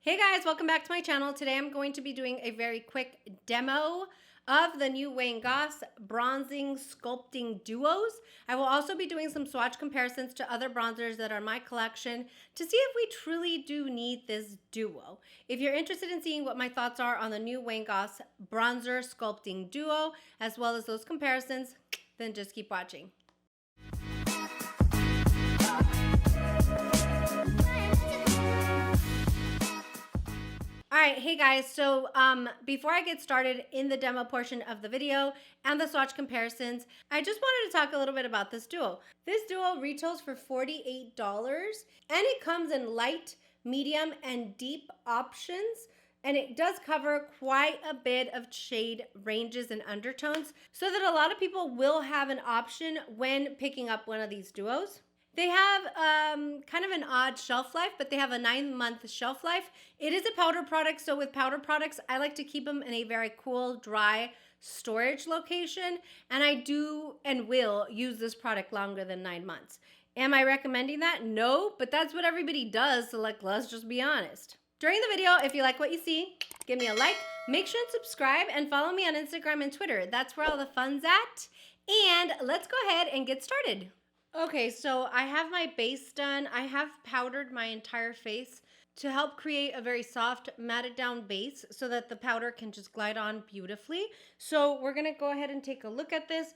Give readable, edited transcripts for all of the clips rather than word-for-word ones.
Hey guys, welcome back to my channel. Today I'm going to be doing a very quick demo of the new Goss bronzing sculpting duos. I will also be doing some swatch comparisons to other bronzers that are in my collection to see if we truly do need this duo. If you're interested in seeing what my thoughts are on the new Goss bronzer sculpting duo, as well as those comparisons, then just keep watching. All right, hey guys, so before I get started in the demo portion of the video and the swatch comparisons, I just wanted to talk a little bit about this duo. This duo retails for $48 and it comes in light, medium, and deep options. And it does cover quite a bit of shade ranges and undertones so that a lot of people will have an option when picking up one of these duos. They have kind of an odd shelf life, but they have a 9-month shelf life. It is a powder product, so with powder products, I like to keep them in a very cool, dry storage location, and I do and will use this product longer than 9 months. Am I recommending that? No, but that's what everybody does, so let's just be honest. During the video, if you like what you see, give me a like, make sure and subscribe, and follow me on Instagram and Twitter. That's where all the fun's at, and let's go ahead and get started. Okay, so I have my base done. I have powdered my entire face to help create a very soft, matted down base so that the powder can just glide on beautifully. So we're gonna go ahead and take a look at this.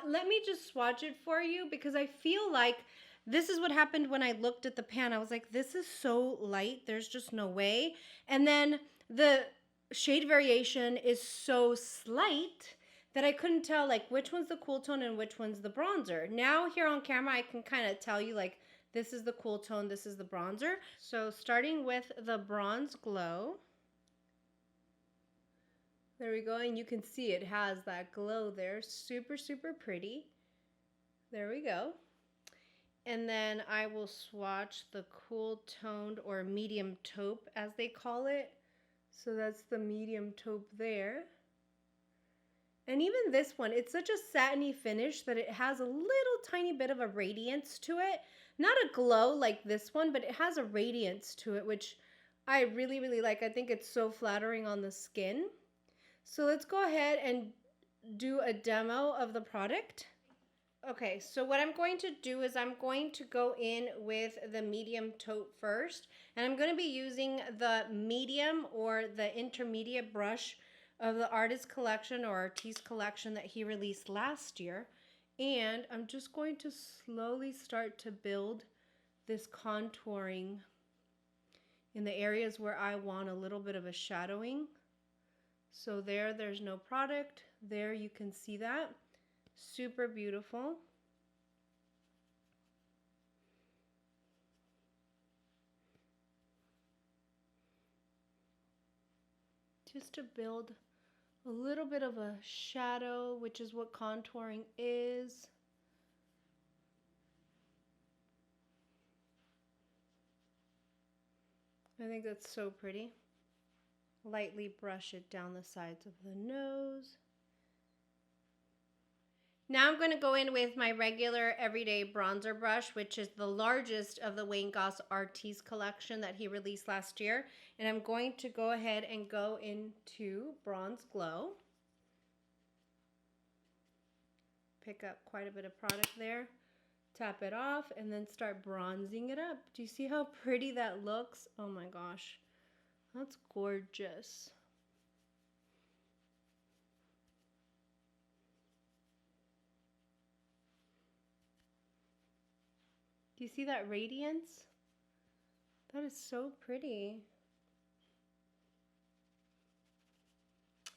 Let me just swatch it for you because I feel like this is what happened when I looked at the pan. I was like, this is so light, there's just no way. And then the shade variation is so slight that I couldn't tell like which one's the cool tone and which one's the bronzer. Now here on camera, I can kind of tell you like this is the cool tone, this is the bronzer. So starting with the Bronze Glow. There we go, and you can see it has that glow there. Super, super pretty. There we go. And then I will swatch the cool toned or medium taupe as they call it. So that's the medium taupe there. And even this one, it's such a satiny finish that it has a little tiny bit of a radiance to it. Not a glow like this one, but it has a radiance to it, which I really, really like. I think it's so flattering on the skin. So let's go ahead and do a demo of the product. Okay, so what I'm going to do is I'm going to go in with the medium taupe first. And I'm going to be using the medium or the intermediate brush of the artist collection or artiste collection that he released last year. And I'm just going to slowly start to build this contouring in the areas where I want a little bit of a shadowing. So there's no product. There you can see that. Super beautiful. Just to build a little bit of a shadow, which is what contouring is. I think that's so pretty. Lightly brush it down the sides of the nose. Now I'm going to go in with my regular everyday bronzer brush, which is the largest of the Goss Artiste collection that he released last year. And I'm going to go ahead and go into Bronze Glow. Pick up quite a bit of product there. Tap it off and then start bronzing it up. Do you see how pretty that looks? Oh my gosh, that's gorgeous. Do you see that radiance? That is so pretty.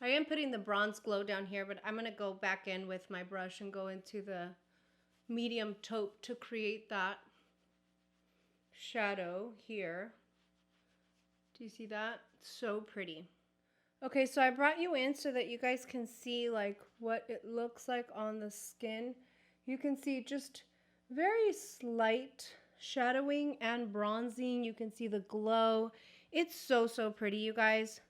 I am putting the Bronze Glow down here, but I'm going to go back in with my brush and go into the medium taupe to create that shadow here. Do you see that? So pretty. Okay, so I brought you in so that you guys can see like what it looks like on the skin. You can see just very slight shadowing and bronzing. You can see the glow. It's so, so pretty, you guys.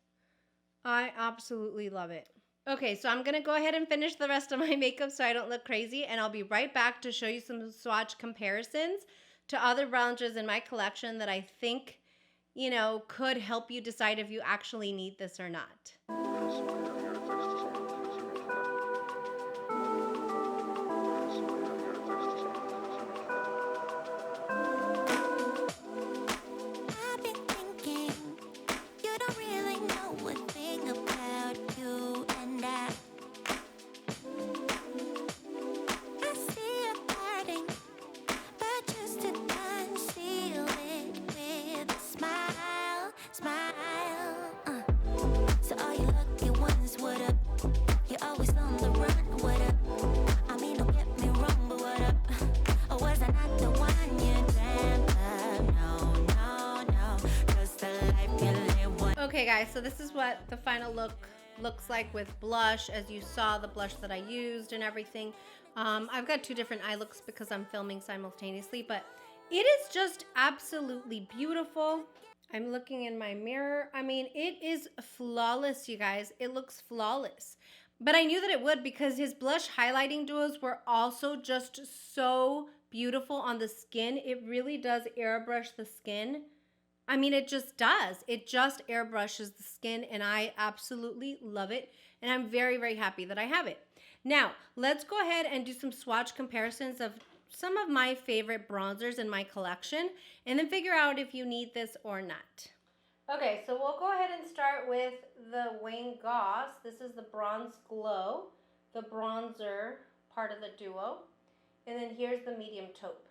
I absolutely love it. Okay, so I'm going to go ahead and finish the rest of my makeup so I don't look crazy, and I'll be right back to show you some swatch comparisons to other bronzers in my collection that I think could help you decide if you actually need this or not. Okay guys, so this is what the final look looks like with blush. As you saw, the blush that I used and everything. I've got two different eye looks because I'm filming simultaneously, but it is just absolutely beautiful. I'm looking in my mirror. I mean, it is flawless, you guys. It looks flawless. But I knew that it would because his blush highlighting duos were also just so beautiful on the skin. It really does airbrush the skin. I mean, it just does. It just airbrushes the skin, and I absolutely love it. And I'm very, very happy that I have it. Now, let's go ahead and do some swatch comparisons of some of my favorite bronzers in my collection, and then figure out if you need this or not. Okay, so we'll go ahead and start with the Goss. This is the Bronze Glow, the bronzer part of the duo. And then here's the medium taupe.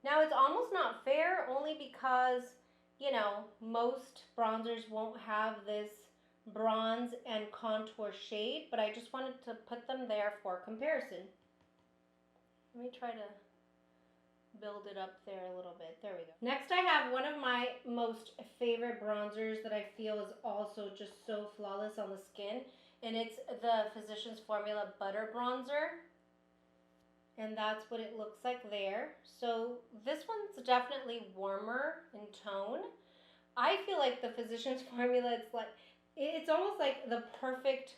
Now, it's almost not fair only because, most bronzers won't have this bronze and contour shade, but I just wanted to put them there for comparison. Let me try to build it up there a little bit. There we go. Next, I have one of my most favorite bronzers that I feel is also just so flawless on the skin, and it's the Physicians Formula Butter Bronzer. And that's what it looks like there. So this one's definitely warmer in tone. I feel like the Physicians Formula, it's almost like the perfect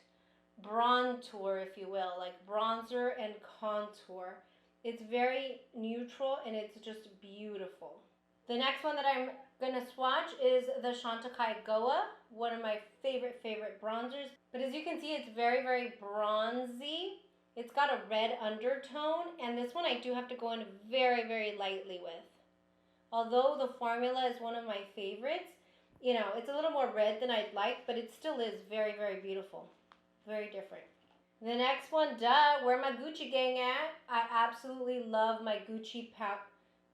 bronzer, if you will, like bronzer and contour. It's very neutral and it's just beautiful. The next one that I'm gonna swatch is the Chantecaille Goa, one of my favorite bronzers. But as you can see, it's very, very bronzy. It's got a red undertone, and this one I do have to go in very, very lightly with. Although the formula is one of my favorites, it's a little more red than I'd like, but it still is very, very beautiful. Very different. The next one, where my Gucci gang at? I absolutely love my Gucci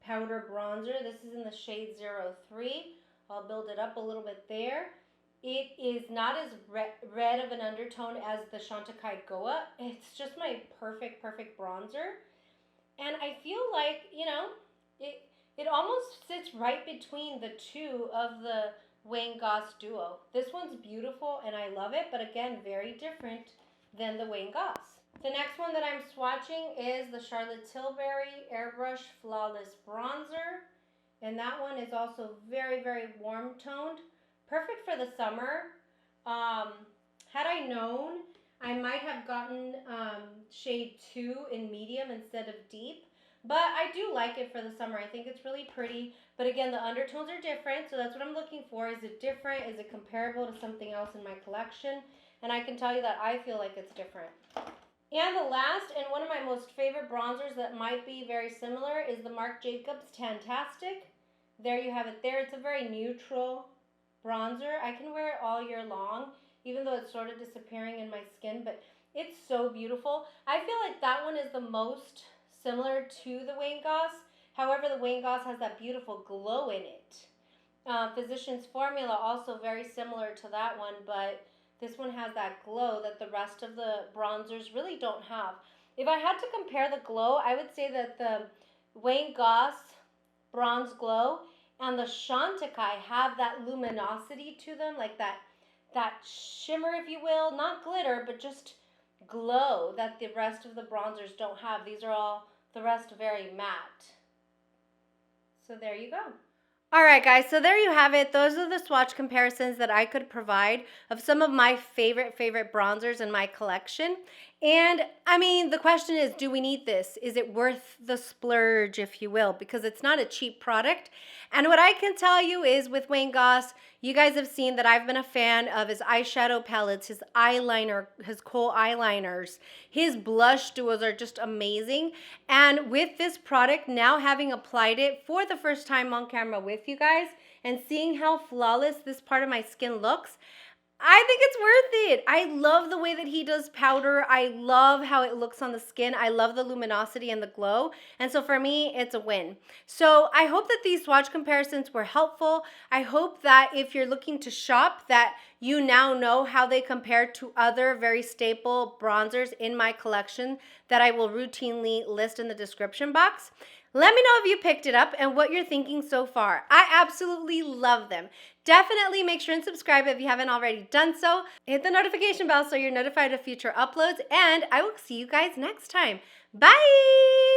powder bronzer. This is in the shade 03. I'll build it up a little bit there. It is not as red of an undertone as the Chantecaille Goa. It's just my perfect bronzer. And I feel like, it almost sits right between the two of the Goss duo. This one's beautiful and I love it, but again, very different than the Goss. The next one that I'm swatching is the Charlotte Tilbury Airbrush Flawless Bronzer. And that one is also very, very warm toned. Perfect for the summer. Had I known, I might have gotten shade 2 in medium instead of deep. But I do like it for the summer. I think it's really pretty. But again, the undertones are different, so that's what I'm looking for. Is it different? Is it comparable to something else in my collection? And I can tell you that I feel like it's different. And the last, and one of my most favorite bronzers that might be very similar, is the Marc Jacobs Tantastic. There you have it there. It's a very neutral bronzer. I can wear it all year long, even though it's sort of disappearing in my skin, but it's so beautiful. I feel like that one is the most similar to the Goss. However, the Goss has that beautiful glow in it. Physicians Formula, also very similar to that one, but this one has that glow that the rest of the bronzers really don't have. If I had to compare the glow, I would say that the Goss Bronze Glow and the Chantecaille have that luminosity to them, like that shimmer, if you will, not glitter, but just glow that the rest of the bronzers don't have. These are all, the rest, very matte. So there you go. All right, guys, so there you have it. Those are the swatch comparisons that I could provide of some of my favorite bronzers in my collection. And I mean, the question is, do we need this? Is it worth the splurge, if you will? Because it's not a cheap product. And what I can tell you is with Wayne Goss, you guys have seen that I've been a fan of his eyeshadow palettes, his eyeliner, his kohl eyeliners, his blush duos are just amazing. And with this product, now having applied it for the first time on camera with you guys and seeing how flawless this part of my skin looks, I think it's worth it. I love the way that he does powder. I love how it looks on the skin. I love the luminosity and the glow. And so for me, it's a win. So I hope that these swatch comparisons were helpful. I hope that if you're looking to shop, that you now know how they compare to other very staple bronzers in my collection that I will routinely list in the description box. Let me know if you picked it up and what you're thinking so far. I absolutely love them. Definitely make sure and subscribe if you haven't already done so. Hit the notification bell so you're notified of future uploads, and I will see you guys next time. Bye!